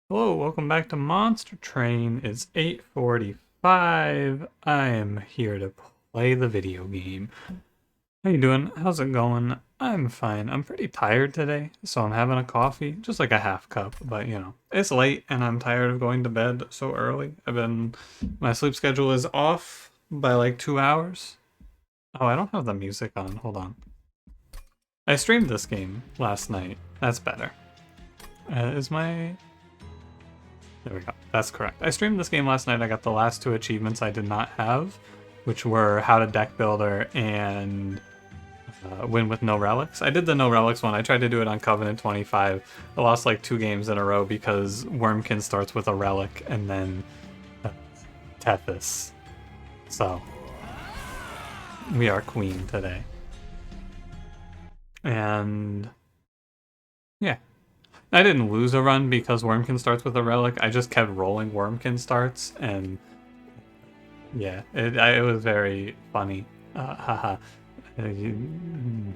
Hello, welcome back to Monster Train. It's 8:45. I am here to play the video game. How you doing? How's it going? I'm fine. I'm pretty tired today, so I'm having a coffee, just like a half cup, but it's late and I'm tired of going to bed so early. My sleep schedule is off by like 2 hours. Oh, I don't have the music on. Hold on. I streamed this game last night. That's better. Is my There we go. That's correct. I streamed this game last night. I got the last two achievements I did not have, which were How to Deck Builder and Win with No Relics. I did the No Relics one. I tried to do it on Covenant 25. I lost like 2 games in a row because Wormkin starts with a relic and then Tethys. So, we are queen today. And yeah, I didn't lose a run because Wormkin starts with a relic. I just kept rolling Wormkin starts, and yeah, it was very funny. Haha. Mr.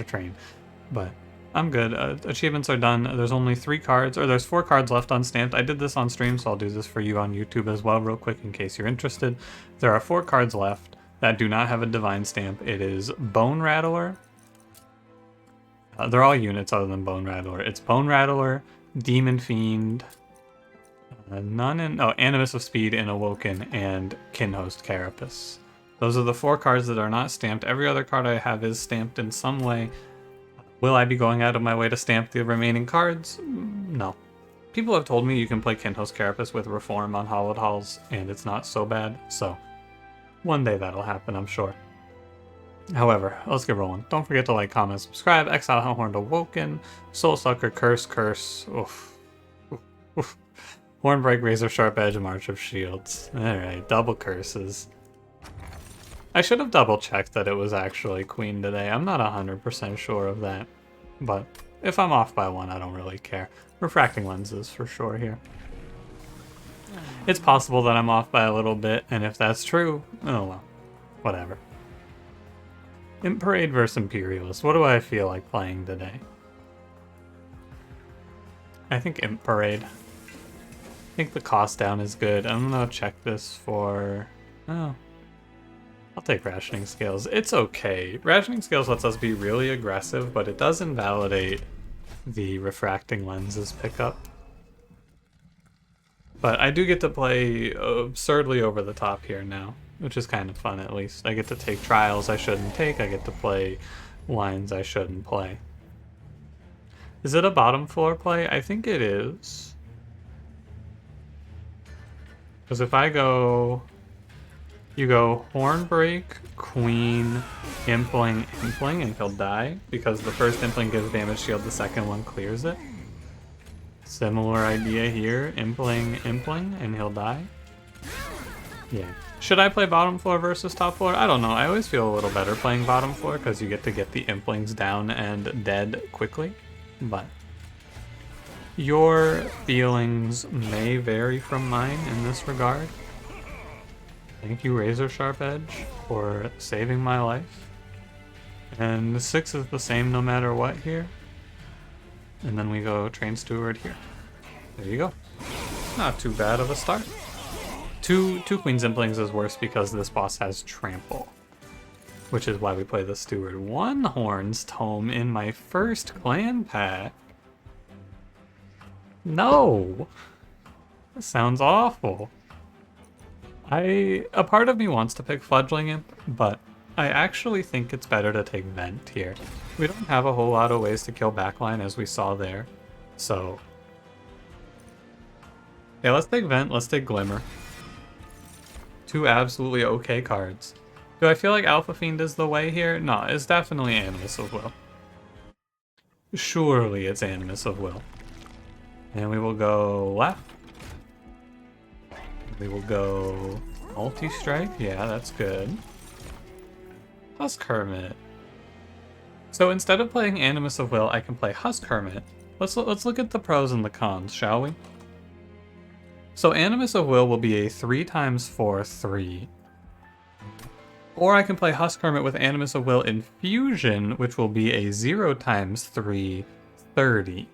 Train. But I'm good. Achievements are done. There's only 3 cards, or there's 4 cards left unstamped. I did this on stream, so I'll do this for you on YouTube as well real quick in case you're interested. There are 4 cards left that do not have a divine stamp. It is Bone Rattler. They're all units other than Bone Rattler. It's Bone Rattler, Demon Fiend, Animus of Speed and Awoken, and Kinhost Carapace. Those are the 4 cards that are not stamped. Every other card I have is stamped in some way. Will I be going out of my way to stamp the remaining cards? No. People have told me you can play Kinhost Carapace with Reform on Hollowed Halls, and it's not so bad, so one day that'll happen, I'm sure. However, let's get rolling. Don't forget to like, comment, subscribe. Exile, Hellhorned, Awoken, Soulsucker, Curse. Oof. Oof. Hornbreak, Razor Sharp Edge, March of Shields. Alright, double curses. I should have double checked that it was actually Queen today. I'm not 100% sure of that. But if I'm off by 1, I don't really care. Refracting lenses for sure here. It's possible that I'm off by a little bit, and if that's true, oh well. Whatever. Imp Parade versus Imperialist. What do I feel like playing today? I think Imp Parade. I think the cost down is good. I'm gonna check this for... Oh. I'll take Rationing Scales. It's okay. Rationing Scales lets us be really aggressive, but it does invalidate the Refracting Lenses pickup. But I do get to play absurdly over the top here now, which is kind of fun at least. I get to take trials I shouldn't take. I get to play lines I shouldn't play. Is it a bottom floor play? I think it is. Because if I go... You go Hornbreak, Queen, Impling, and he'll die. Because the first Impling gives damage shield, the second one clears it. Similar idea here. Impling, and he'll die. Yeah. Should I play bottom floor versus top floor? I don't know. I always feel a little better playing bottom floor because you get to get the Implings down and dead quickly. But your feelings may vary from mine in this regard. Thank you, Razor Sharp Edge, for saving my life. And 6 is the same no matter what here. And then we go Train Steward here. There you go. Not too bad of a start. Two Queen's Implings is worse because this boss has Trample. Which is why we play the Steward. 1 Horn's Tome in my first clan pack. No! That sounds awful. A part of me wants to pick Fledgling Imp, but I actually think it's better to take Vent here. We don't have a whole lot of ways to kill backline as we saw there, so... Yeah, let's take Vent, let's take Glimmer. 2 absolutely okay cards. Do I feel like Alpha Fiend is the way here? No, it's definitely Animus of Will. Surely it's Animus of Will. And we will go left. We will go Multi-Strike. Yeah, that's good. Husk Hermit. So instead of playing Animus of Will, I can play Husk Hermit. Let's look at the pros and the cons, shall we? So Animus of Will be a 3x4/3. Or I can play Husk Hermit with Animus of Will Infusion, which will be a 0x3/30.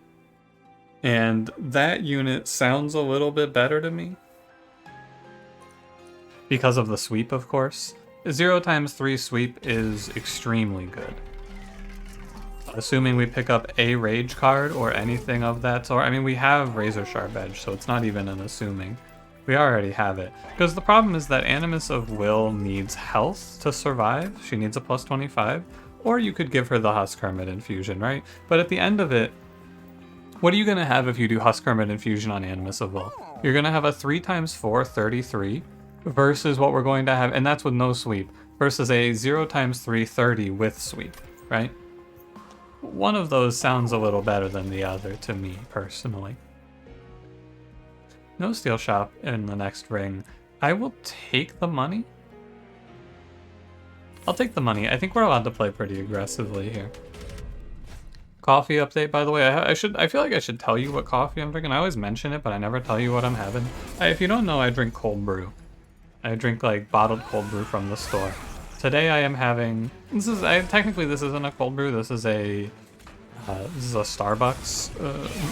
And that unit sounds a little bit better to me. Because of the sweep, of course. 0x3 sweep is extremely good. Assuming we pick up a rage card or anything of that sort. I mean, we have Razor Sharp Edge, so it's not even an assuming. We already have it. Because the problem is that Animus of Will needs health to survive. She needs a plus 25. Or you could give her the Husk Hermit infusion, right? But at the end of it, what are you going to have if you do Husk Hermit infusion on Animus of Will? You're going to have a 3x4, 33, versus what we're going to have, and that's with no sweep, versus a 0x3, 30 with sweep, right? One of those sounds a little better than the other to me, personally. No steel shop in the next ring. I will take the money. I'll take the money. I think we're allowed to play pretty aggressively here. Coffee update, by the way. I feel like I should tell you what coffee I'm drinking. I always mention it, but I never tell you what I'm having. If you don't know, I drink cold brew. I drink like bottled cold brew from the store. Today I am having, technically this isn't a cold brew, this is a Starbucks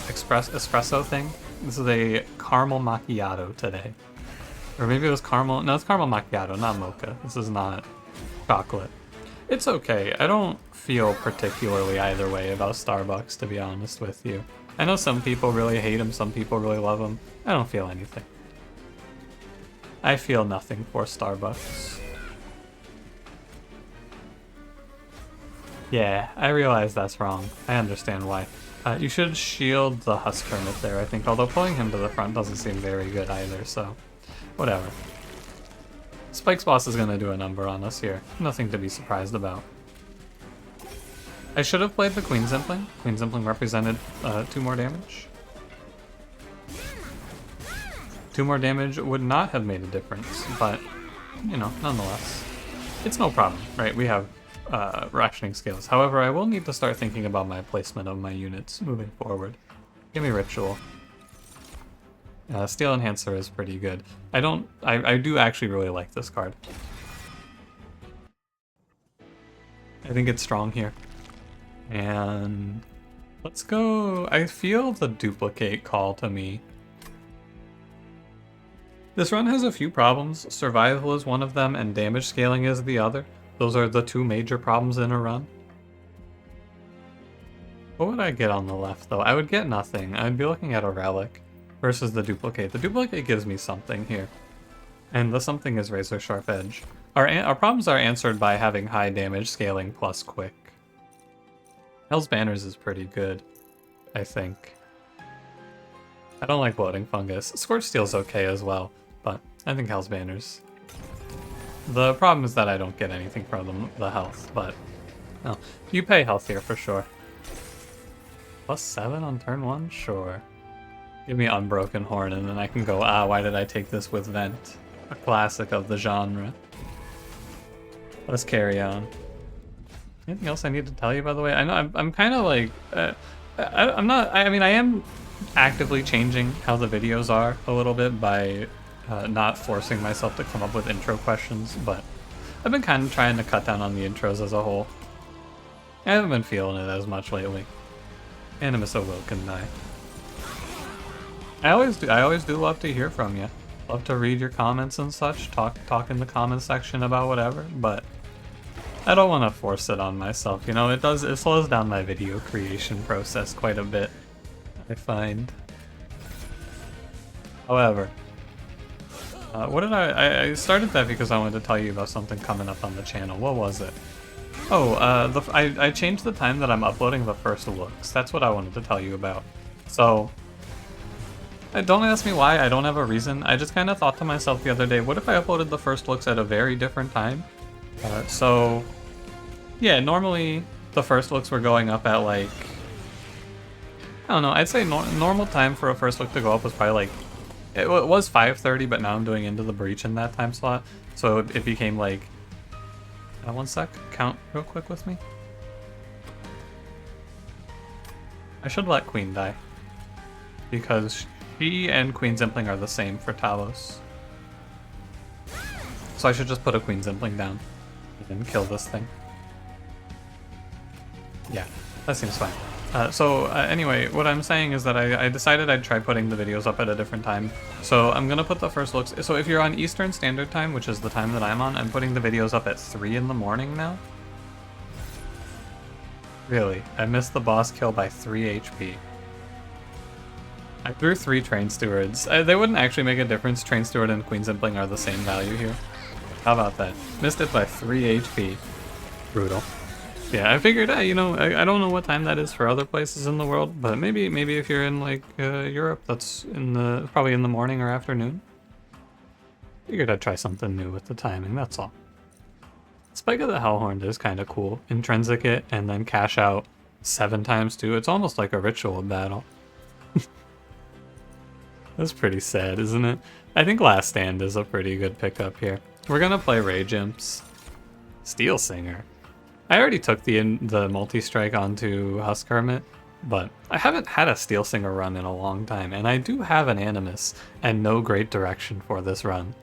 espresso thing. This is a caramel macchiato today. Or maybe it was caramel, no, it's caramel macchiato, not mocha. This is not chocolate. It's okay, I don't feel particularly either way about Starbucks, to be honest with you. I know some people really hate them, some people really love them. I don't feel anything. I feel nothing for Starbucks. Yeah, I realize that's wrong. I understand why. You should shield the Husk Hermit there, I think, although pulling him to the front doesn't seem very good either, so whatever. Spike's boss is going to do a number on us here. Nothing to be surprised about. I should have played the Queen Zimpling. Queen Zimpling represented 2 more damage. 2 more damage would not have made a difference, but, you know, nonetheless. It's no problem, right? We have rationing skills. However, I will need to start thinking about my placement of my units moving forward. Give me Ritual. Steel Enhancer is pretty good. I do actually really like this card. I think it's strong here. And let's go. I feel the duplicate call to me. This run has a few problems. Survival is one of them, and damage scaling is the other. Those are the 2 major problems in a run. What would I get on the left, though? I would get nothing. I'd be looking at a relic versus the duplicate. The duplicate gives me something here. And the something is Razor Sharp Edge. Our problems are answered by having high damage scaling plus quick. Hell's Banners is pretty good, I think. I don't like Bloating Fungus. Scorch Steel's okay as well, but I think Hell's Banners. The problem is that I don't get anything from the health, but no, you pay health here for sure. +7 on turn 1? Sure. Give me Unbroken Horn and then I can go, why did I take this with Vent? A classic of the genre. Let's carry on. Anything else I need to tell you, by the way? I know I'm kind of like, I mean, I am actively changing how the videos are a little bit by not forcing myself to come up with intro questions, but I've been kind of trying to cut down on the intros as a whole. I haven't been feeling it as much lately. Animus Awoken die. I always do love to hear from you. Love to read your comments and such, talk in the comment section about whatever, but I don't want to force it on myself, you know, it slows down my video creation process quite a bit, I find. However, what did I started that because I wanted to tell you about something coming up on the channel. What was it? Oh, I changed the time that I'm uploading the first looks. That's what I wanted to tell you about. So, don't ask me why, I don't have a reason. I just kind of thought to myself the other day, what if I uploaded the first looks at a very different time? So, yeah, normally the first looks were going up at like, I don't know, I'd say normal time for a first look to go up was probably like, it was 5:30, but now I'm doing Into the Breach in that time slot, so it became like, one sec, count real quick with me. I should let Queen die, because she and Queen Zimpling are the same for Talos. So I should just put a Queen Zimpling down and kill this thing. Yeah, that seems fine. Anyway, what I'm saying is that I decided I'd try putting the videos up at a different time. So I'm gonna put the first looks. So if you're on Eastern Standard Time, which is the time that I'm on, I'm putting the videos up at 3 in the morning now. Really, I missed the boss kill by 3 HP. I threw 3 Train Stewards. They wouldn't actually make a difference. Train Steward and Queen Zimpling are the same value here. How about that? Missed it by 3 HP. Brutal. Yeah, I figured, you know, I don't know what time that is for other places in the world, but maybe if you're in like Europe, that's probably in the morning or afternoon. Figured I'd try something new with the timing. That's all. Spike of the Hellhorned is kind of cool. Intrinsic it and then cash out 7 times too. It's almost like a ritual battle. That's pretty sad, isn't it? I think Last Stand is a pretty good pickup here. We're gonna play Rage Imps. Steel Singer. I already took the multi-strike onto Husk Hermit, but I haven't had a Steel Singer run in a long time, and I do have an Animus and no great direction for this run.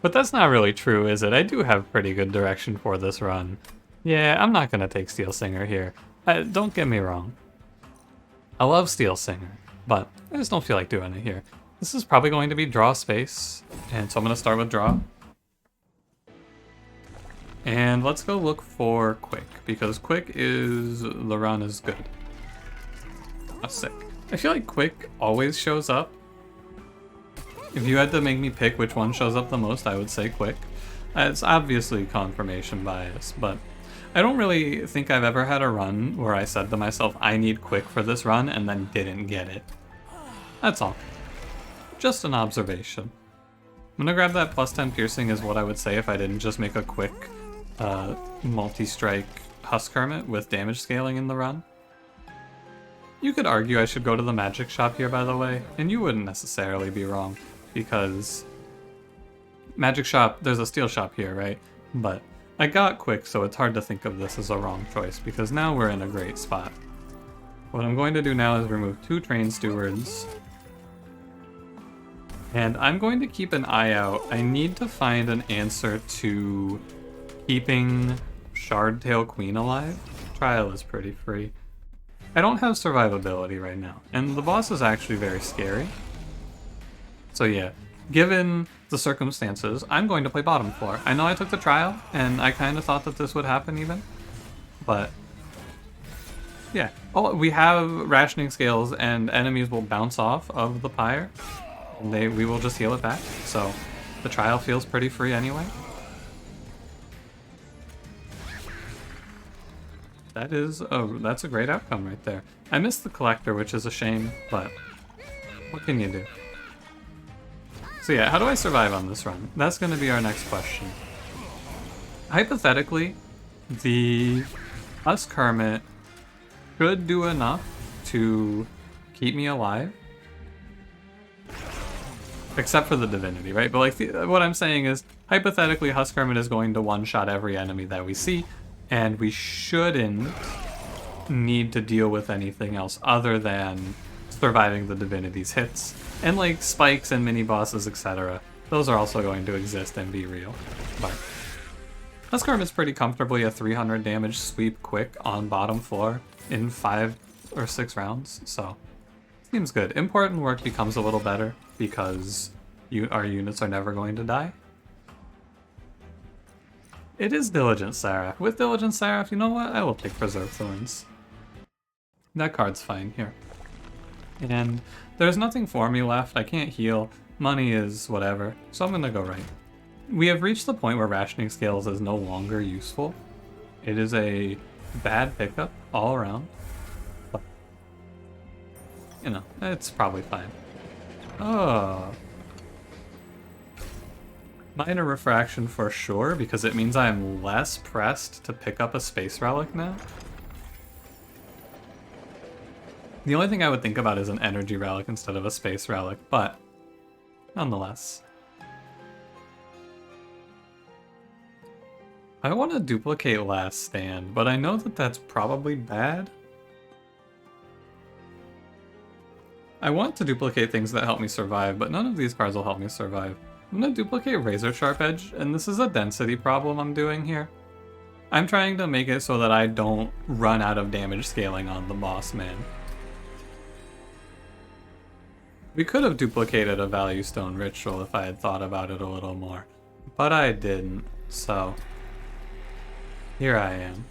But that's not really true, is it? I do have pretty good direction for this run. Yeah, I'm not gonna take Steel Singer here. Don't get me wrong. I love Steel Singer, but I just don't feel like doing it here. This is probably going to be draw space, and so I'm going to start with draw. And let's go look for quick, because quick is, the run is good. That's sick. I feel like quick always shows up. If you had to make me pick which one shows up the most, I would say quick. It's obviously confirmation bias, but I don't really think I've ever had a run where I said to myself, I need quick for this run, and then didn't get it. That's all. Just an observation. I'm gonna grab that +10 piercing is what I would say if I didn't just make a quick multi-strike Husk Hermit with damage scaling in the run. You could argue I should go to the magic shop here, by the way, and you wouldn't necessarily be wrong, because magic shop, there's a steel shop here, right? But I got quick, so it's hard to think of this as a wrong choice, because now we're in a great spot. What I'm going to do now is remove 2 Train Stewards, and I'm going to keep an eye out. I need to find an answer to keeping Shardtail Queen alive. Trial is pretty free. I don't have survivability right now, and the boss is actually very scary. So yeah, given the circumstances, I'm going to play bottom floor. I know I took the trial, and I kind of thought that this would happen even, but yeah. Oh, we have rationing scales, and enemies will bounce off of the pyre. We will just heal it back, so the trial feels pretty free anyway. That's a great outcome right there. I missed the collector, which is a shame, but what can you do? So yeah, how do I survive on this run? That's going to be our next question. Hypothetically, the Husk Hermit should do enough to keep me alive. Except for the Divinity, right? But like, what I'm saying is, hypothetically, Husk Hermit is going to one-shot every enemy that we see, and we shouldn't need to deal with anything else other than surviving the Divinity's hits. And like, spikes and mini-bosses, etc. Those are also going to exist and be real. But Husk Hermit's pretty comfortably a 300 damage sweep quick on bottom floor in 5 or 6 rounds, so seems good. Important work becomes a little better because our units are never going to die. It is Diligent Seraph. With Diligent Seraph, you know what? I will take Preserve Thorns. That card's fine here. And there's nothing for me left. I can't heal. Money is whatever. So I'm gonna go right. We have reached the point where Rationing Scales is no longer useful. It is a bad pickup all around. But, you know, it's probably fine. Oh. Minor Refraction for sure, because it means I am less pressed to pick up a Space Relic now. The only thing I would think about is an Energy Relic instead of a Space Relic, but nonetheless. I want to duplicate Last Stand, but I know that that's probably bad. I want to duplicate things that help me survive, but none of these cards will help me survive. I'm gonna duplicate Razor Sharp Edge, and this is a density problem I'm doing here. I'm trying to make it so that I don't run out of damage scaling on the boss man. We could have duplicated a Value Stone Ritual if I had thought about it a little more, but I didn't, so here I am.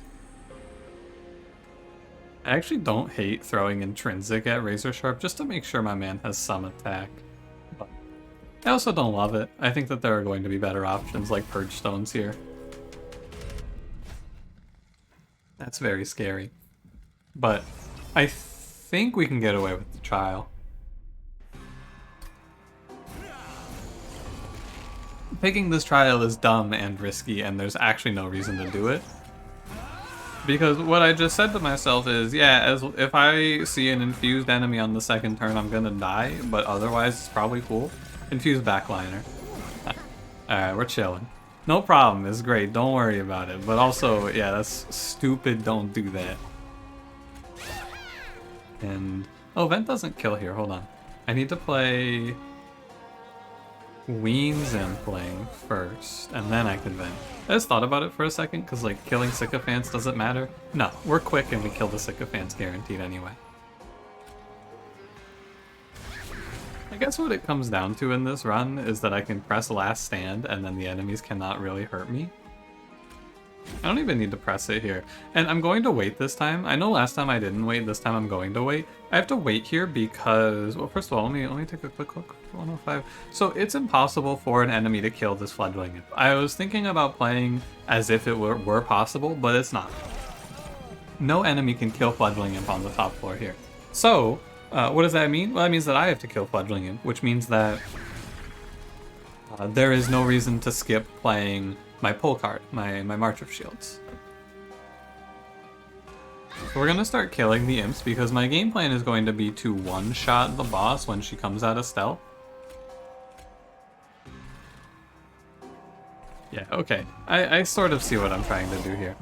I actually don't hate throwing Intrinsic at Razor Sharp just to make sure my man has some attack. But I also don't love it. I think that there are going to be better options like Purge Stones here. That's very scary. But I think we can get away with the trial. Picking this trial is dumb and risky, and there's actually no reason to do it. Because what I just said to myself is, yeah, if I see an infused enemy on the second turn, I'm gonna die, but otherwise it's probably cool. Infused backliner. Alright, we're chilling. No problem, it's great, don't worry about it. But also, yeah, that's stupid, don't do that. And, oh, Vent doesn't kill here, hold on. I need to play Queen's Impling first, and then I can Vent. I just thought about it for a second, because like killing Sycophants doesn't matter. No, we're quick and we kill the Sycophants guaranteed anyway. I guess what it comes down to in this run is that I can press Last Stand and then the enemies cannot really hurt me. I don't even need to press it here. And I'm going to wait this time. I know last time I didn't wait, this time I'm going to wait. I have to wait here because, well, first of all, let me take a quick look. 105. So it's impossible for an enemy to kill this Fledgling Imp. I was thinking about playing as if it were possible, but it's not. No enemy can kill Fledgling Imp on the top floor here. So, what does that mean? Well, that means that I have to kill Fledgling Imp, which means that there is no reason to skip playing my pull card, my March of Shields. So we're gonna start killing the imps because my game plan is going to be to one-shot the boss when she comes out of stealth. Yeah, okay. I sort of see what I'm trying to do here.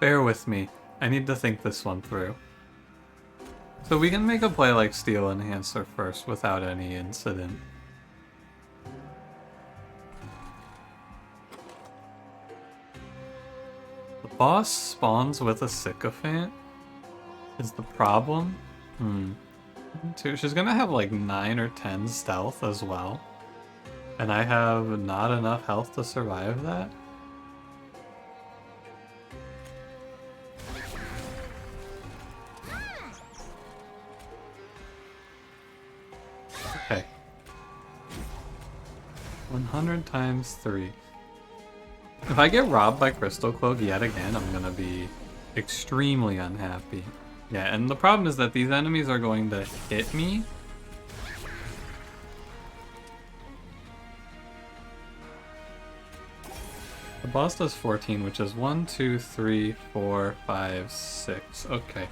Bear with me. I need to think this one through. So we can make a play like Steel Enhancer first without any incident. The boss spawns with a Sycophant? Is the problem? She's gonna have like 9 or 10 stealth as well. And I have not enough health to survive that? Okay. 100 times 3. If I get robbed by Crystal Cloak yet again, I'm gonna be extremely unhappy. Yeah, and the problem is that these enemies are going to hit me. The boss does 14, which is 1, 2, 3, 4, 5, 6. Okay.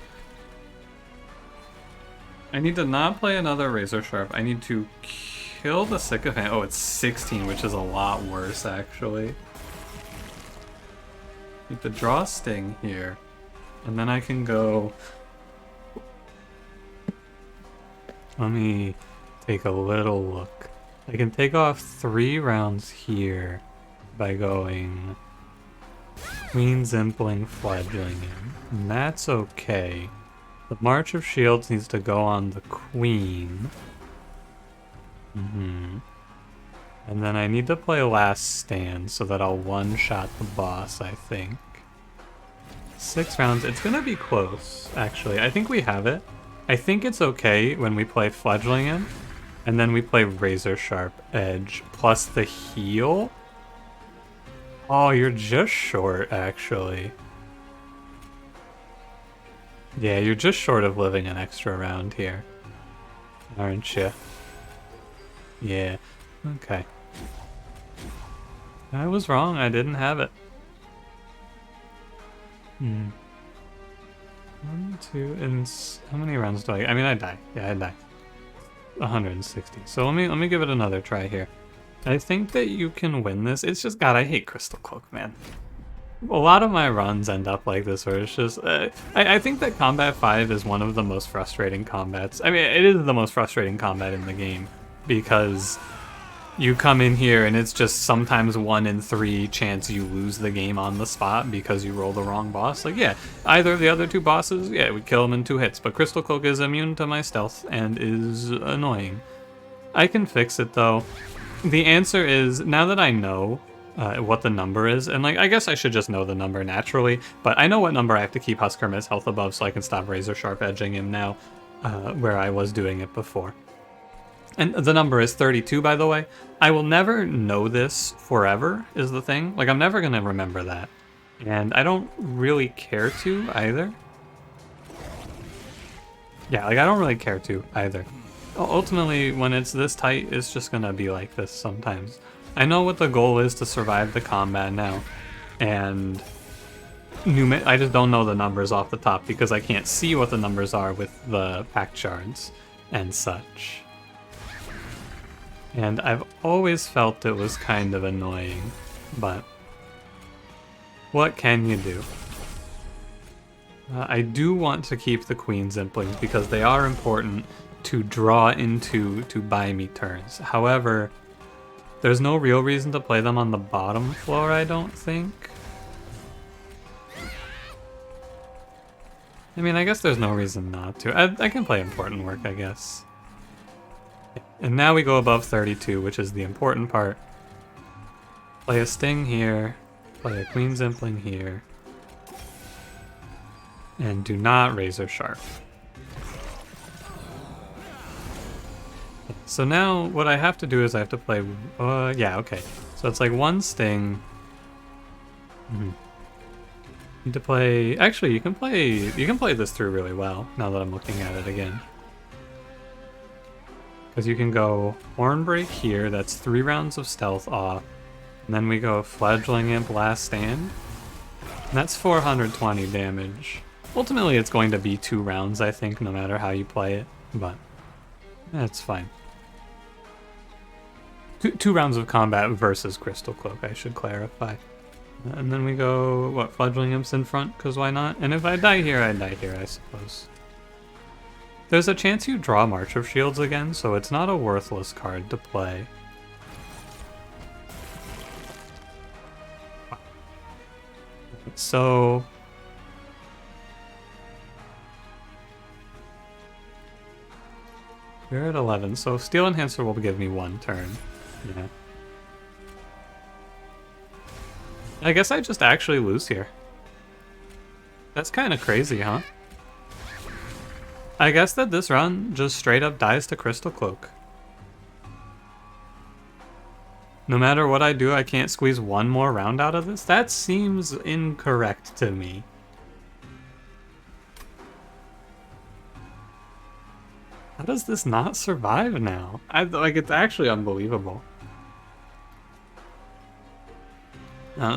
I need to not play another Razor Sharp. I need to kill the Sycophant. Oh, it's 16, which is a lot worse, actually. Need to draw Sting here. And then I can go... Let me take a little look. I can take off 3 rounds here by going Queen's Impling, Fledgling in. And that's okay. The March of Shields needs to go on the Queen. And then I need to play Last Stand so that I'll one-shot the boss, I think. 6 rounds. It's gonna be close, actually. I think we have it. I think it's okay when we play Fledgling in, and then we play Razor Sharp Edge plus the heal. Oh, you're just short, actually. Yeah, you're just short of living an extra round here, aren't you? Yeah, okay. I was wrong, I didn't have it. 1, 2, and how many rounds do I mean, I die. Yeah, I die. 160. So let me give it another try here. I think that you can win this. It's just, God, I hate Crystal Cloak, man. A lot of my runs end up like this, where it's just... I think that Combat 5 is one of the most frustrating combats. I mean, it is the most frustrating combat in the game, because you come in here and it's just sometimes 1 in 3 chance you lose the game on the spot because you roll the wrong boss. Like, yeah, either of the other 2 bosses, yeah, we kill them in 2 hits, but Crystal Cloak is immune to my stealth and is annoying. I can fix it, though. The answer is, now that I know what the number is, and like I guess I should just know the number naturally, but I know what number I have to keep Husk Hermit's health above so I can stop Razor Sharp edging him now, where I was doing it before. And the number is 32, by the way. I will never know this forever, is the thing. Like, I'm never going to remember that. And I don't really care to, either. Yeah, like, I don't really care to, either. Ultimately, when it's this tight, it's just going to be like this sometimes. I know what the goal is to survive the combat now. And I just don't know the numbers off the top because I can't see what the numbers are with the pact shards and such. And I've always felt it was kind of annoying, but what can you do? I do want to keep the Queen Zimplings because they are important to draw into to buy me turns. However, there's no real reason to play them on the bottom floor, I don't think. I mean, I guess there's no reason not to. I can play important work, I guess. And now we go above 32, which is the important part. Play a Sting here, play a Queen Zimpling here, and do not Razor Sharp. So now what I have to do is I have to play, yeah, okay. So it's like 1 Sting. Need to play, actually you can play this through really well now that I'm looking at it again. Because you can go Hornbreak here, that's 3 rounds of stealth off. And then we go Fledgling Imp Last Stand. And that's 420 damage. Ultimately it's going to be 2 rounds, I think, no matter how you play it. But that's fine. 2 rounds of combat versus Crystal Cloak, I should clarify. And then we go, what, Fledgling Imps in front, because why not? And if I die here, I die here, I suppose. There's a chance you draw March of Shields again, so it's not a worthless card to play. So... we're at 11, so Steel Enhancer will give me 1 turn. Yeah. I guess I just actually lose here. That's kind of crazy, huh? I guess that this run just straight up dies to Crystal Cloak. No matter what I do, I can't squeeze 1 more round out of this? That seems incorrect to me. How does this not survive now? Like, it's actually unbelievable.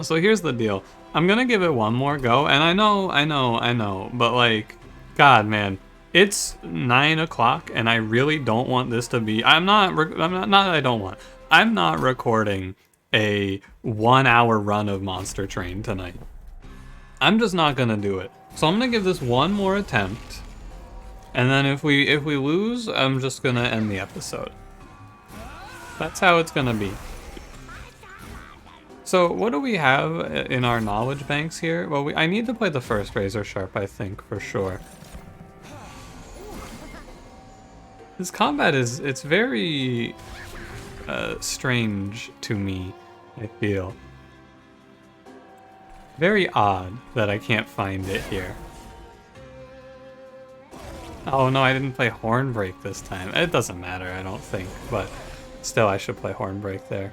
So here's the deal. I'm gonna give it 1 more go, and I know, but like, God, man. It's 9 o'clock, and I really don't want this to be... I'm not recording a 1-hour run of Monster Train tonight. I'm just not gonna do it. So I'm gonna give this 1 more attempt, and then if we lose, I'm just gonna end the episode. That's how it's gonna be. So what do we have in our knowledge banks here? Well, I need to play the first Razor Sharp, I think, for sure. This combat it's very strange to me, I feel. Very odd that I can't find it here. Oh no, I didn't play Hornbreak this time. It doesn't matter, I don't think, but still I should play Hornbreak there.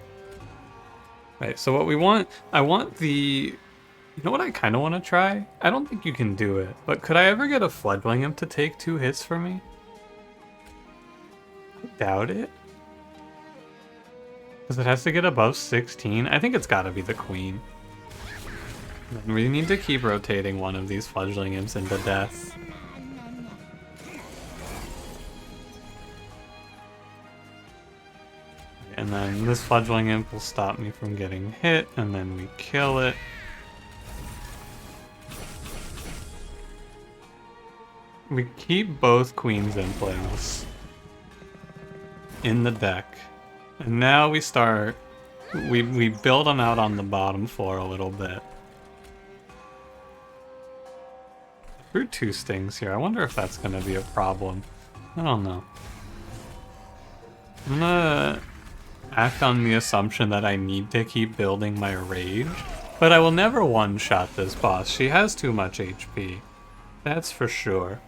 Right, so what we want, I want the... You know what I kind of want to try? I don't think you can do it, but could I ever get a Fledgling Imp to take 2 hits for me? I doubt it. Because it has to get above 16. I think it's got to be the Queen. And we need to keep rotating one of these Fledgling Imps into death. And then this Fledgling Imp will stop me from getting hit, and then we kill it. we keep both Queen's Implings in the deck. And now we start... We build them out on the bottom floor a little bit. I drew 2 stings here. I wonder if that's going to be a problem. I don't know. I'm gonna act on the assumption that I need to keep building my rage, but I will never one-shot this boss. She has too much HP. That's for sure.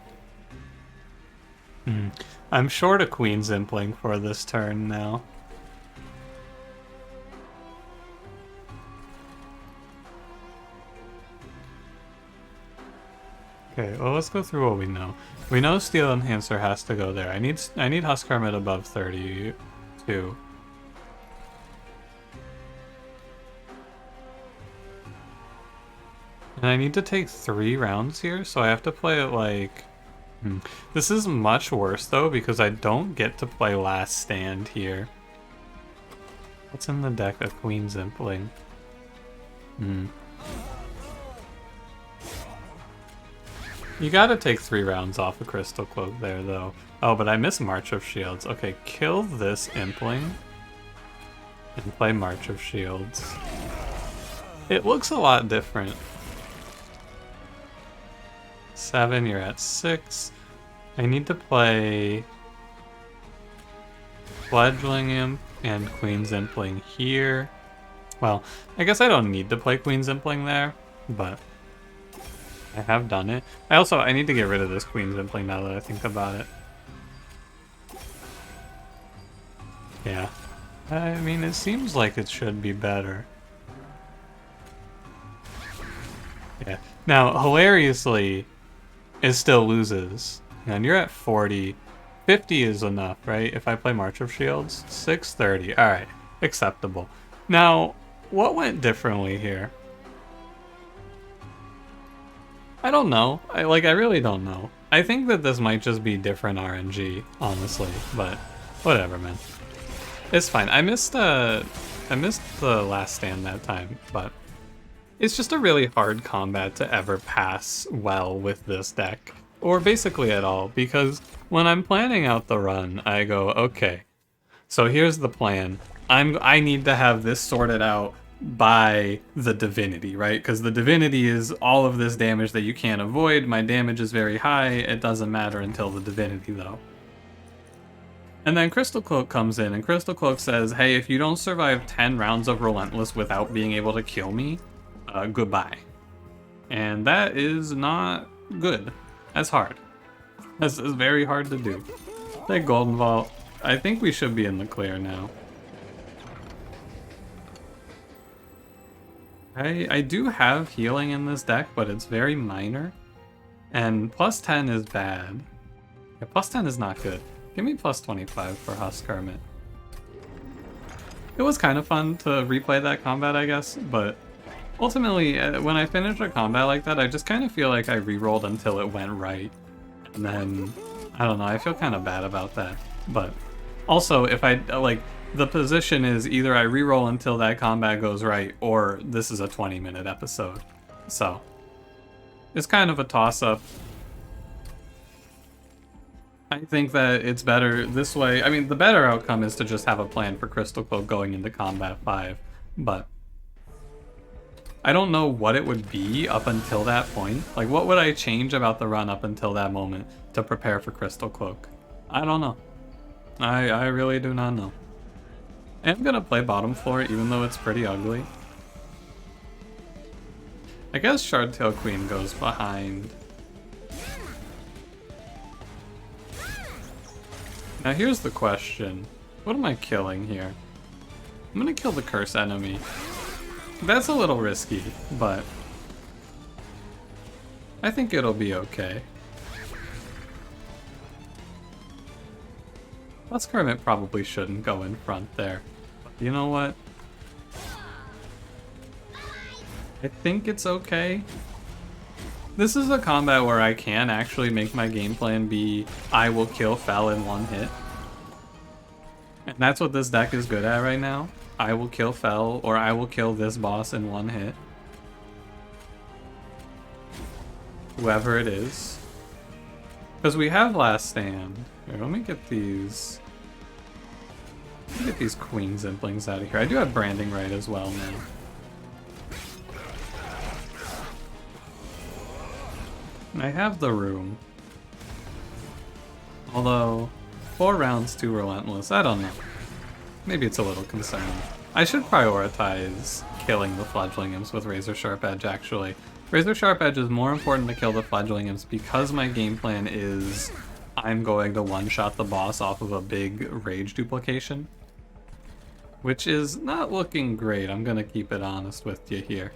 I'm short a Queen's Impling for this turn now. Okay, well, let's go through what we know. We know Steel Enhancer has to go there. I need Husk Hermit above 32. And I need to take 3 rounds here, so I have to play it like... This is much worse, though, because I don't get to play Last Stand here. What's in the deck? A Queen's Impling. You gotta take 3 rounds off a Crystal Cloak there, though. Oh, but I missed March of Shields. Okay, kill this Impling and play March of Shields. It looks a lot different. 7, you're at 6. I need to play Fledgling Imp and Queen's Impling here. Well, I guess I don't need to play Queen's Impling there, but I have done it. I need to get rid of this Queen's Impling now that I think about it. Yeah. I mean, it seems like it should be better. Yeah. Now, hilariously, it still loses. And you're at 40. 50 is enough, right? If I play March of Shields? 630. Alright. Acceptable. Now, what went differently here? I don't know. I really don't know. I think that this might just be different RNG, honestly, but whatever, man. It's fine. I missed the Last Stand that time, but it's just a really hard combat to ever pass well with this deck, or basically at all, because when I'm planning out the run, I go, okay, so here's the plan. I need to have this sorted out by the Divinity, right? Because the Divinity is all of this damage that you can't avoid. My damage is very high. It doesn't matter until the Divinity, though. And then Crystal Cloak comes in, and Crystal Cloak says, hey, if you don't survive 10 rounds of Relentless without being able to kill me, goodbye. And that is not good. That's hard. That's very hard to do. Take Golden Vault. I think we should be in the clear now. I do have healing in this deck, but it's very minor. And plus 10 is bad. Yeah, plus 10 is not good. Give me plus 25 for Husk Hermit. It was kind of fun to replay that combat, I guess, but ultimately, when I finish a combat like that, I just kind of feel like I rerolled until it went right. And then, I don't know, I feel kind of bad about that. But also, if I, the position is either I reroll until that combat goes right, or this is a 20-minute episode. So, it's kind of a toss-up. I think that it's better this way. I mean, the better outcome is to just have a plan for Crystal Cloak going into Combat 5, but I don't know what it would be up until that point. Like, what would I change about the run up until that moment to prepare for Crystal Cloak? I don't know. I really do not know. I'm gonna play bottom floor even though it's pretty ugly. I guess Shardtail Queen goes behind. Now here's the question. What am I killing here? I'm gonna kill the curse enemy. That's a little risky, but I think it'll be okay. Husk Hermit probably shouldn't go in front there. But you know what? I think it's okay. This is a combat where I can actually make my game plan be I will kill Fel in one hit. And that's what this deck is good at right now. I will kill Fel, or I will kill this boss in one hit. Whoever it is. Because we have Last Stand. Here, let me get these... Get these Queen Zimplings out of here. I do have Branding Right as well now. I have the room. Although, 4 rounds too relentless. I don't know. Maybe it's a little concerning. I should prioritize killing the Fledgling Imps with Razor Sharp Edge, actually. Razor Sharp Edge is more important to kill the Fledgling Imps because my game plan is I'm going to one-shot the boss off of a big Rage duplication. Which is not looking great. I'm gonna keep it honest with you here.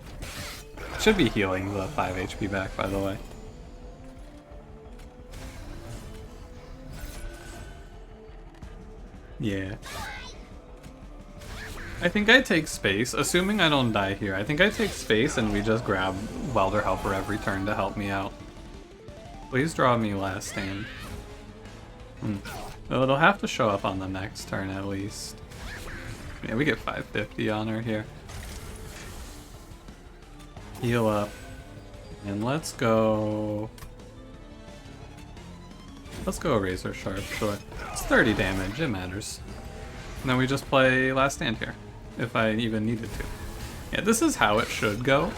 Should be healing the 5 HP back, by the way. Yeah. I think I take space, assuming I don't die here. I think I take space and we just grab Welder Helper every turn to help me out. Please draw me Last Stand. Well, it'll have to show up on the next turn at least. Yeah, we get 550 on her here. Heal up. And let's go... Let's go Razor Sharp, sure. It's 30 damage, it matters. And then we just play Last Stand here, if I even needed to. Yeah, this is how it should go,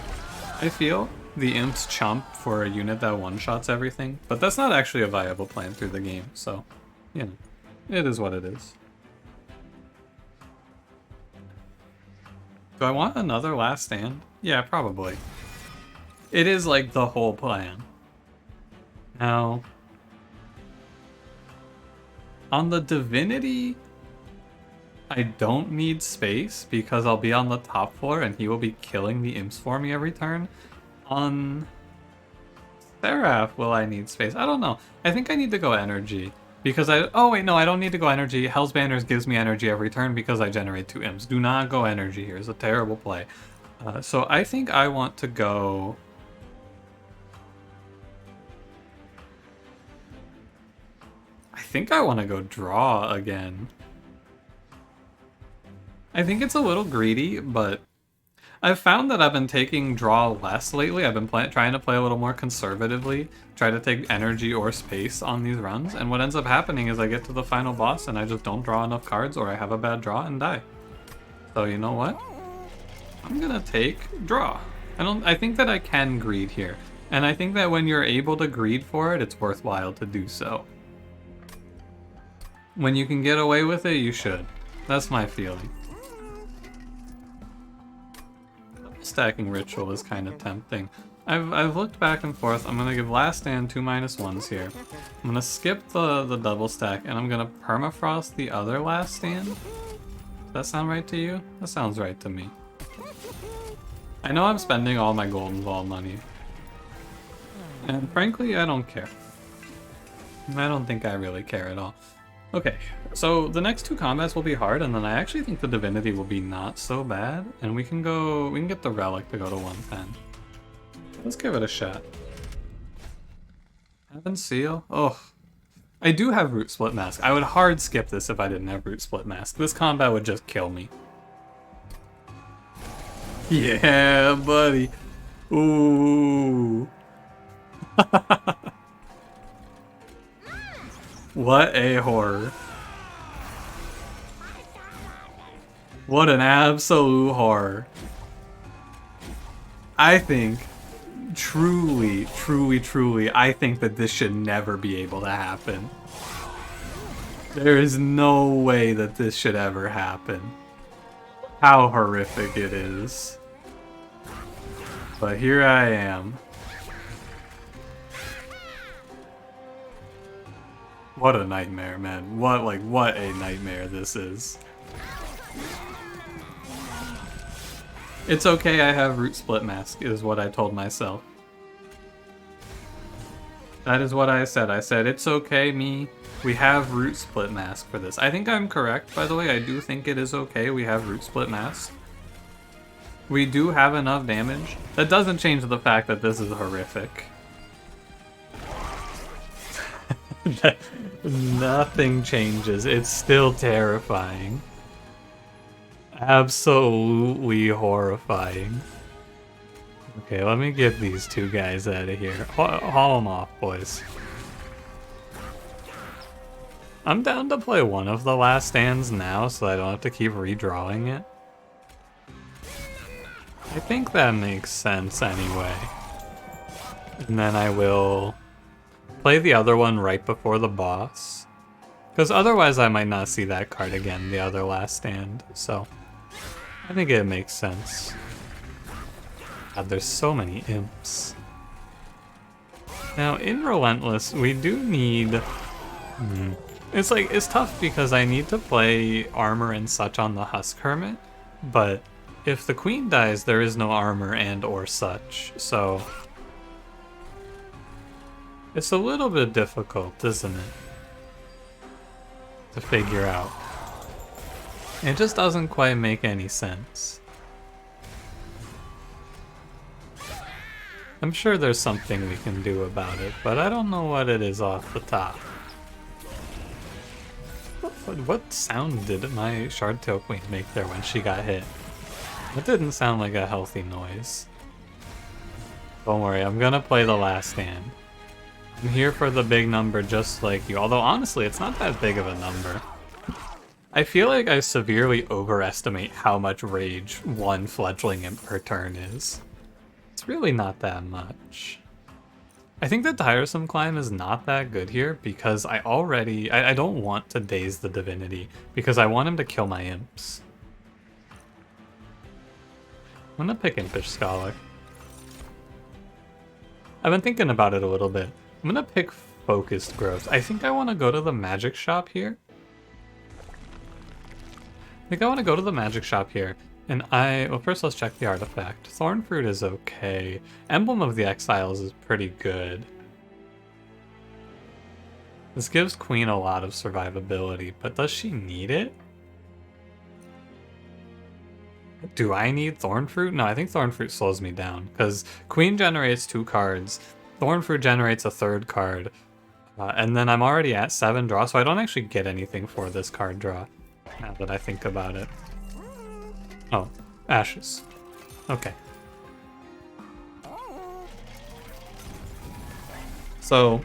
I feel. The Imps chump for a unit that one-shots everything, but that's not actually a viable plan through the game, so, you know, it is what it is. Do I want another Last Stand? Yeah, probably. It is like the whole plan. Now, on the Divinity, I don't need space because I'll be on the top floor and he will be killing the Imps for me every turn. On Seraph, will I need space? I don't know. I think I need to go energy because oh wait, no, I don't need to go energy. Hell's Banners gives me energy every turn because I generate 2 Imps. Do not go energy here. It's a terrible play. So I think I want to go... I think I want to go draw again. I think it's a little greedy, but I've found that I've been taking draw less lately. I've been trying to play a little more conservatively, try to take energy or space on these runs, and what ends up happening is I get to the final boss and I just don't draw enough cards, or I have a bad draw and die. So you know what? I'm gonna take draw. I think that I can greed here, and I think that when you're able to greed for it, it's worthwhile to do so. When you can get away with it, you should. That's my feeling. Stacking Ritual is kind of tempting. I've looked back and forth. I'm gonna give Last Stand 2 -1s here. I'm gonna skip the double stack and I'm gonna permafrost the other Last Stand. Does that sound right to you? That sounds right to me. I know I'm spending all my Golden Ball money. And frankly, I don't care. I don't think I really care at all. Okay, so the next 2 combats will be hard, and then I actually think the Divinity will be not so bad, and we can get the Relic to go to 110. Let's give it a shot. Heaven Seal? Oh, I do have Root Split Mask. I would hard skip this if I didn't have Root Split Mask. This combat would just kill me. Yeah, buddy. Ooh. What a horror. What an absolute horror. I think, truly, I think that this should never be able to happen. There is no way that this should ever happen. How horrific it is. But here I am. What a nightmare, man. What a nightmare this is. It's okay, I have Root Split Mask, is what I told myself. That is what I said. I said, it's okay, me. We have Root Split Mask for this. I think I'm correct, by the way. I do think it is okay. We have Root Split Mask. We do have enough damage. That doesn't change the fact that this is horrific. Nothing changes. It's still terrifying. Absolutely horrifying. Okay, let me get these 2 guys out of here. Haul them off, boys. I'm down to play one of the last stands now so I don't have to keep redrawing it. I think that makes sense anyway. And then I will play the other one right before the boss. Because otherwise I might not see that card again, the other last stand. So I think it makes sense. God, there's so many imps. Now in Relentless, we do need... It's tough because I need to play armor and such on the Husk Hermit, but if the queen dies, there is no armor and or such, so it's a little bit difficult, isn't it, to figure out. It just doesn't quite make any sense. I'm sure there's something we can do about it, but I don't know what it is off the top. What sound did my Shardtail Queen make there when she got hit? That didn't sound like a healthy noise. Don't worry, I'm gonna play the last stand. I'm here for the big number just like you, although honestly, it's not that big of a number. I feel like I severely overestimate how much rage one fledgling imp per turn is. It's really not that much. I think the Tiresome Climb is not that good here because I don't want to daze the Divinity because I want him to kill my imps. I'm gonna pick Impish Scholar. I've been thinking about it a little bit. I'm gonna pick Focused Growth. I think I want to go to the magic shop here. And well, first let's check the artifact. Thornfruit is okay. Emblem of the Exiles is pretty good. This gives Queen a lot of survivability, but does she need it? Do I need Thornfruit? No, I think Thornfruit slows me down, because Queen generates 2 cards, Thornfruit generates a 3rd card, and then I'm already at 7 draw, so I don't actually get anything for this card draw, now that I think about it. Oh, Ashes. Okay. So,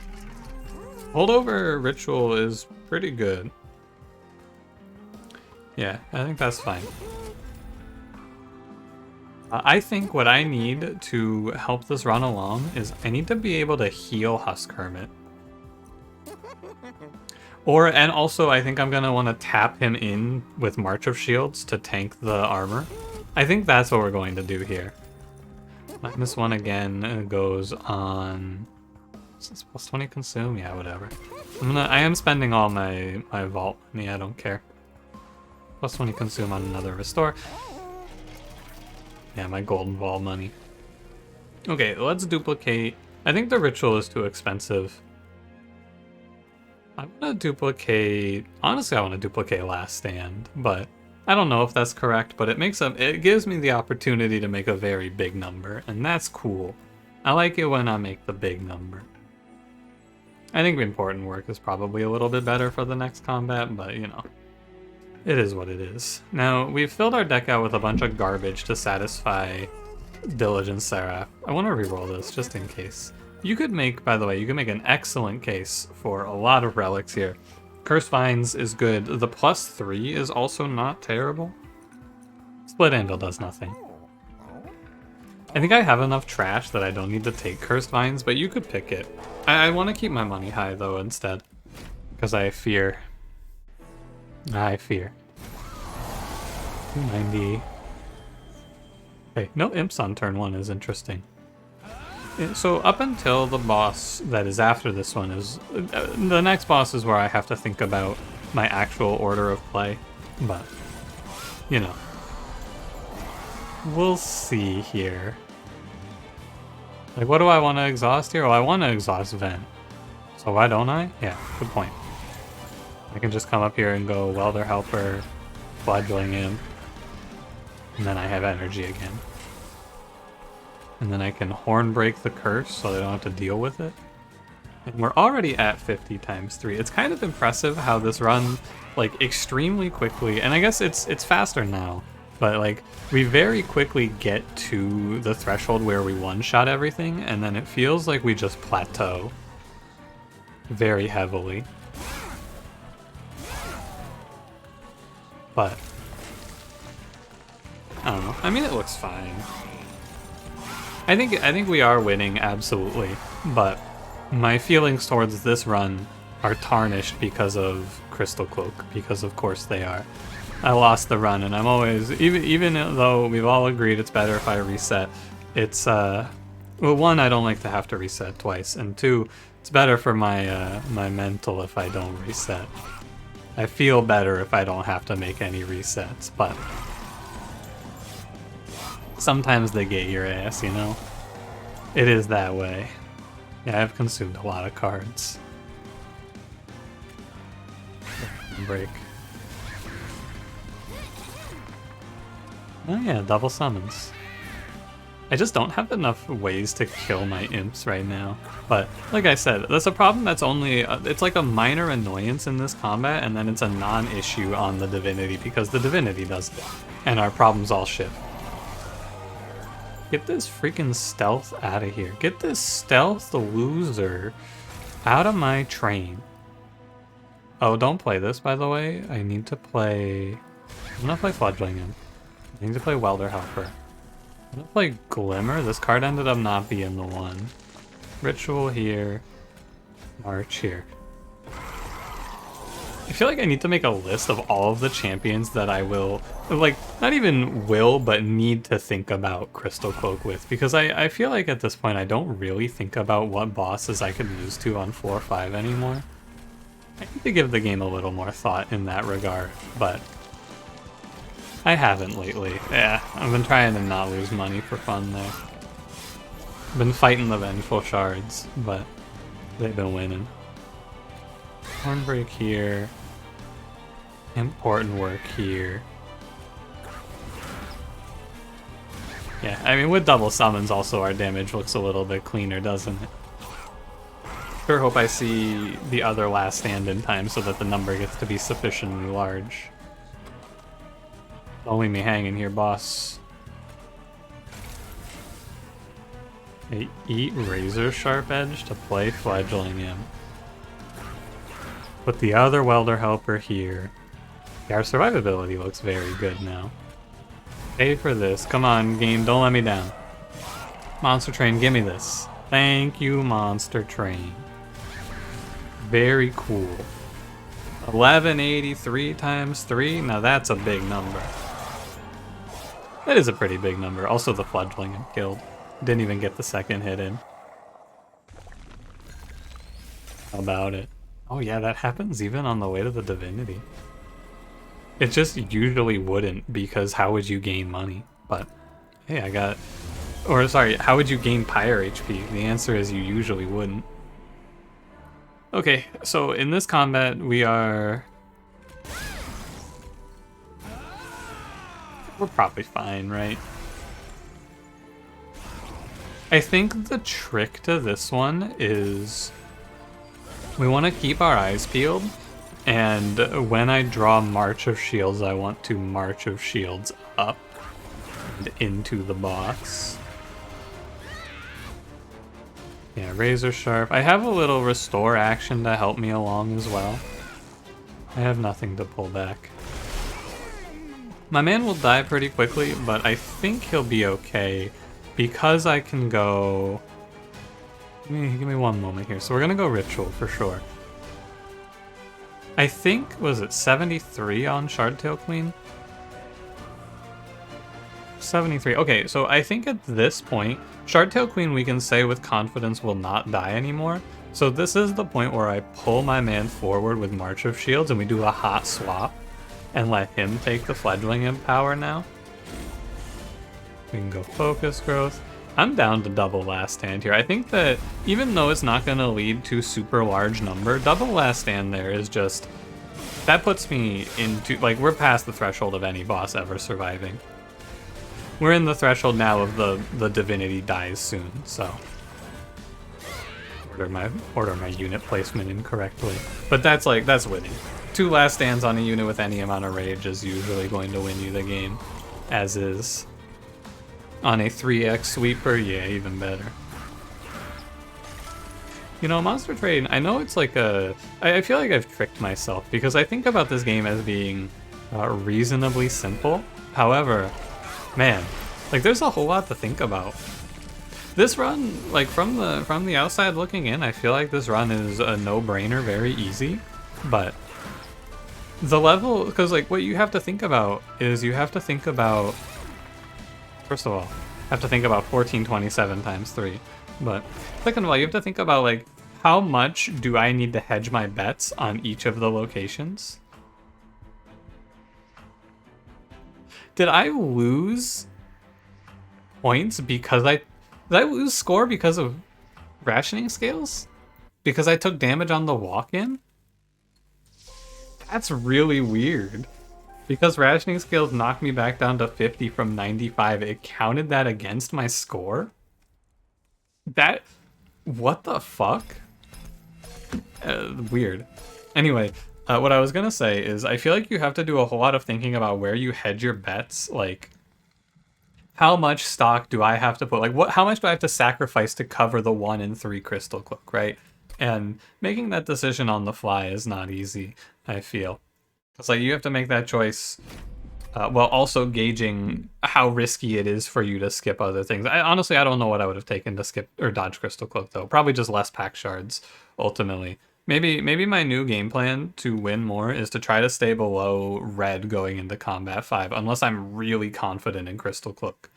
Holdover Ritual is pretty good. Yeah, I think that's fine. I think what I need to help this run along is I need to be able to heal Husk Hermit. And also I think I'm gonna want to tap him in with March of Shields to tank the armor. I think that's what we're going to do here. -1 again goes on... Is this plus 20 consume? Yeah, whatever. I am spending all my vault money, I don't care. Plus 20 consume on another restore. Yeah, my golden ball money. Okay, let's duplicate. I think the ritual is too expensive. I'm gonna duplicate... Honestly, I want to duplicate Last Stand, but I don't know if that's correct, but it gives me the opportunity to make a very big number, and that's cool. I like it when I make the big number. I think important work is probably a little bit better for the next combat, but you know. It is what it is. Now, we've filled our deck out with a bunch of garbage to satisfy Diligent Seraph. I want to reroll this, just in case. You could make, by the way, an excellent case for a lot of relics here. Cursed Vines is good. The +3 is also not terrible. Split Anvil does nothing. I think I have enough trash that I don't need to take Cursed Vines, but you could pick it. I want to keep my money high, though, instead. Because I fear... 290. Okay, no imps on turn 1 is interesting. So up until the boss that is after this one is... the next boss is where I have to think about my actual order of play. But, you know. We'll see here. Like, what do I want to exhaust here? Well, I want to exhaust Vent. So why don't I? Yeah, good point. I can just come up here and go Welder Helper, Fledgling Imp, and then I have energy again. And then I can Horn Break the Curse so they don't have to deal with it. And we're already at 50 times 3. It's kind of impressive how this runs like extremely quickly, and I guess it's faster now, but like we very quickly get to the threshold where we one-shot everything, and then it feels like we just plateau very heavily. but I don't know. I mean, it looks fine. I think we are winning, absolutely, but my feelings towards this run are tarnished because of Crystal Cloak, because of course they are. I lost the run, and I'm always, even though we've all agreed it's better if I reset, it's, well, one, I don't like to have to reset twice, and two, it's better for my, my mental if I don't reset. I feel better if I don't have to make any resets, but sometimes they get your ass, you know? It is that way. Yeah, I've consumed a lot of cards. Break. Oh yeah, double summons. I just don't have enough ways to kill my imps right now. But, like I said, that's a problem that's only, it's like a minor annoyance in this combat, and then it's a non-issue on the Divinity, because the Divinity does it. And our problems all shift. Get this freaking stealth out of here. Get this stealth loser out of my train. Oh, don't play this, by the way. I need to play... I'm gonna play Fledgling Imp. I need to play Welder Helper. I'm gonna play Glimmer. This card ended up not being the one. Ritual here. March here. I feel like I need to make a list of all of the champions that I will, like, not even will, but need to think about Crystal Cloak with. Because I feel like at this point I don't really think about what bosses I could lose to on 4 or 5 anymore. I need to give the game a little more thought in that regard, but I haven't lately. Yeah, I've been trying to not lose money for fun there. I've been fighting the Vengeful Shards, but they've been winning. Hornbreak here. Important work here. Yeah, I mean, with double summons also our damage looks a little bit cleaner, doesn't it? Sure hope I see the other last stand in time so that the number gets to be sufficiently large. Don't leave me hanging here, boss. I eat Razor Sharp Edge to play Fledgling Imp. Put the other Welder Helper here. Yeah, our survivability looks very good now. Pay for this. Come on, game, don't let me down. Monster Train, give me this. Thank you, Monster Train. Very cool. 1183 times 3? Now that's a big number. That is a pretty big number. Also the Fledgling Imp killed. Didn't even get the second hit in. How about it? Oh yeah, that happens even on the way to the Divinity. It just usually wouldn't, because how would you gain money? But, hey, I got... Or, sorry, how would you gain Pyre HP? The answer is you usually wouldn't. Okay, so in this combat, we are... We're probably fine, right? I think the trick to this one is... We want to keep our eyes peeled, and when I draw March of Shields, I want to March of Shields up and into the boss. Yeah, Razor Sharp. I have a little restore action to help me along as well. I have nothing to pull back. My man will die pretty quickly, but I think he'll be okay because I can go... Give me one moment here. So we're gonna go Ritual for sure. I think, was it 73 on Shardtail Queen? 73. Okay, so I think at this point, Shardtail Queen we can say with confidence will not die anymore. So this is the point where I pull my man forward with March of Shields and we do a hot swap and let him take the Fledgling Imp power now. We can go Focus Growth. I'm down to double Last Stand here. I think that even though it's not going to lead to super large number, double Last Stand there is just... That puts me into... Like, we're past the threshold of any boss ever surviving. We're in the threshold now of the Divinity dies soon, so... Order my unit placement incorrectly. But that's like, that's winning. 2 Last Stands on a unit with any amount of rage is usually going to win you the game. As is... On a 3x sweeper, yeah, even better. You know, Monster Train, I know it's like a... I feel like I've tricked myself, because I think about this game as being reasonably simple. However, man, like there's a whole lot to think about. This run, like from the outside looking in, I feel like this run is a no-brainer, very easy. But the level, because like what you have to think about is you have to think about, first of all, have to think about 1427 times 3. But second of all, you have to think about like how much do I need to hedge my bets on each of the locations? Did I lose points because did I lose score because of rationing scales? Because I took damage on the walk-in? That's really weird. Because rationing scales knocked me back down to 50 from 95, it counted that against my score? What the fuck? Weird. Anyway, what I was gonna say is I feel like you have to do a whole lot of thinking about where you hedge your bets, like how much stock do I have to put? Like, how much do I have to sacrifice to cover the 1 in 3 crystal cloak, right? And making that decision on the fly is not easy, I feel. It's like you have to make that choice while also gauging how risky it is for you to skip other things. Honestly, I don't know what I would have taken to skip or dodge crystal cloak, though. Probably just less pack shards, ultimately. Maybe my new game plan to win more is to try to stay below red going into combat 5, unless I'm really confident in crystal cloak.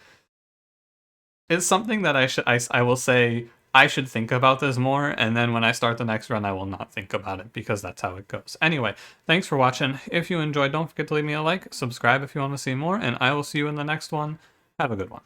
It's something that I will say I should think about this more, and then when I start the next run, I will not think about it, because that's how it goes. Anyway, thanks for watching. If you enjoyed, don't forget to leave me a like, subscribe if you want to see more, and I will see you in the next one. Have a good one.